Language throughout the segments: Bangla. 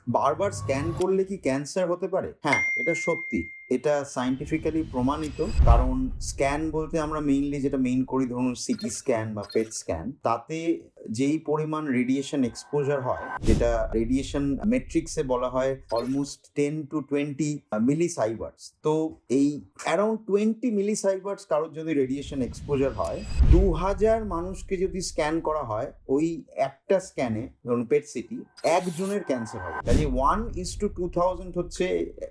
বারবার স্ক্যান করলে কি ক্যান্সার হতে পারে? হ্যাঁ, এটা সত্যি। এটা সায়েন্টিফিক্যালি প্রমাণিত। কারণ স্ক্যান বলতে আমরা মেইনলি যেটা করি, ধরুন সিটি স্ক্যান বা পেট স্ক্যান, তাতে যেই পরিমাণ রেডিয়েশন এক্সপোজার হয়, যেটা রেডিয়েশন মেট্রিক্সে বলা হয় অলমোস্ট 10 to 20 মিলিসাইভার্টস। তো এই অ্যারাউন্ড 20 মিলিসাইভার্টস কারোর যদি রেডিয়েশন এক্সপোজার হয়, 2000 মানুষকে যদি স্ক্যান করা হয় ওই একটা স্ক্যানে, ধরুন পেট সিটি, একজনের ক্যান্সার হবে। কাজে 1:2000 হচ্ছে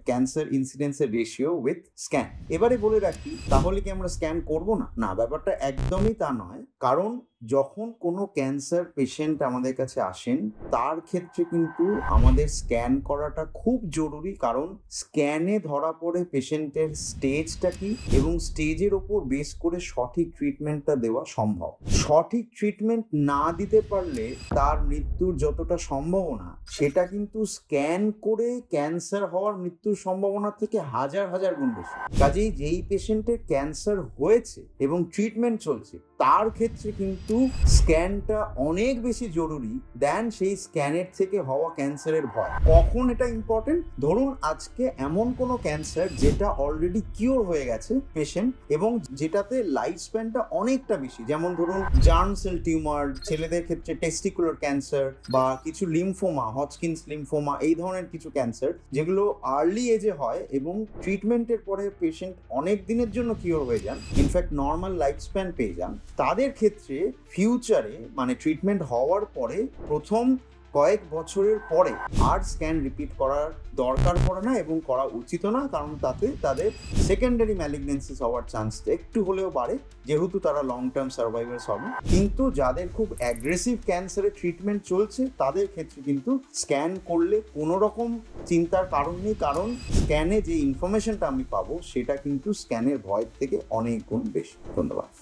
ক্যান্সার ইনসিডেন্সের রেশিও উইথ স্ক্যান। এবারে বলে রাখি, তাহলে কি আমরা স্ক্যান করব না? না, ব্যাপারটা একদমই তা নয়। কারণ যখন কোনো ক্যান্সার পেশেন্ট আমাদের কাছে আসেন, তার ক্ষেত্রে কিন্তু আমাদের স্ক্যান করাটা খুব জরুরি। কারণ স্ক্যানে ধরা পড়ে পেশেন্টের স্টেজটা কি, এবং স্টেজের ওপর বেস করে সঠিক ট্রিটমেন্টটা দেওয়া সম্ভব। সঠিক ট্রিটমেন্ট না দিতে পারলে তার মৃত্যুর যতটা সম্ভাবনা, সেটা কিন্তু স্ক্যান করে ক্যান্সার হওয়ার মৃত্যুর সম্ভাবনা থেকে হাজার হাজার গুণ বেশি। কাজেই যেই পেশেন্টের ক্যান্সার হয়েছে এবং ট্রিটমেন্ট চলছে, তার ক্ষেত্রে কিন্তু স্ক্যানটা অনেক বেশি জরুরি দেন সেই স্ক্যানের থেকে হওয়া ক্যান্সারের ভয়। কখন এটা ইম্পর্টেন্ট? ধরুন আজকে এমন কোনো ক্যান্সার যেটা অলরেডি কিওর হয়ে গেছে পেশেন্ট, এবং যেটাতে লাইফ স্প্যানটা অনেকটা বেশি, যেমন ধরুন জার্ম সেল টিউমার, ছেলেদের ক্ষেত্রে টেস্টিকুলার ক্যান্সার, বা কিছু লিম্ফোমা, হজকিন্স লিম্ফোমা, এই ধরনের কিছু ক্যান্সার যেগুলো আর্লি এজে হয় এবং ট্রিটমেন্টের পরে পেশেন্ট অনেক দিনের জন্য কিওর হয়ে যান, ইনফ্যাক্ট নর্মাল লাইফ স্প্যান পেয়ে যান। তাদের ক্ষেত্রে ফিউচারে, মানে ট্রিটমেন্ট হওয়ার পরে প্রথম কয়েক বছরের পরে আর স্ক্যান রিপিট করার দরকার পড়ে না এবং করা উচিত না। কারণ তাতে তাদের সেকেন্ডারি ম্যালিগনেন্সিস হওয়ার চান্স একটু হলেও বাড়ে, যেহেতু তারা লং টার্ম সার্ভাইভার্স হবে। কিন্তু যাদের খুব অ্যাগ্রেসিভ ক্যান্সারের ট্রিটমেন্ট চলছে, তাদের ক্ষেত্রে কিন্তু স্ক্যান করলে কোনো রকম চিন্তার কারণ নেই। কারণ স্ক্যানে যে ইনফরমেশনটা আমি পাবো, সেটা কিন্তু স্ক্যানের ভয়ের থেকে অনেক গুণ বেশি। ধন্যবাদ।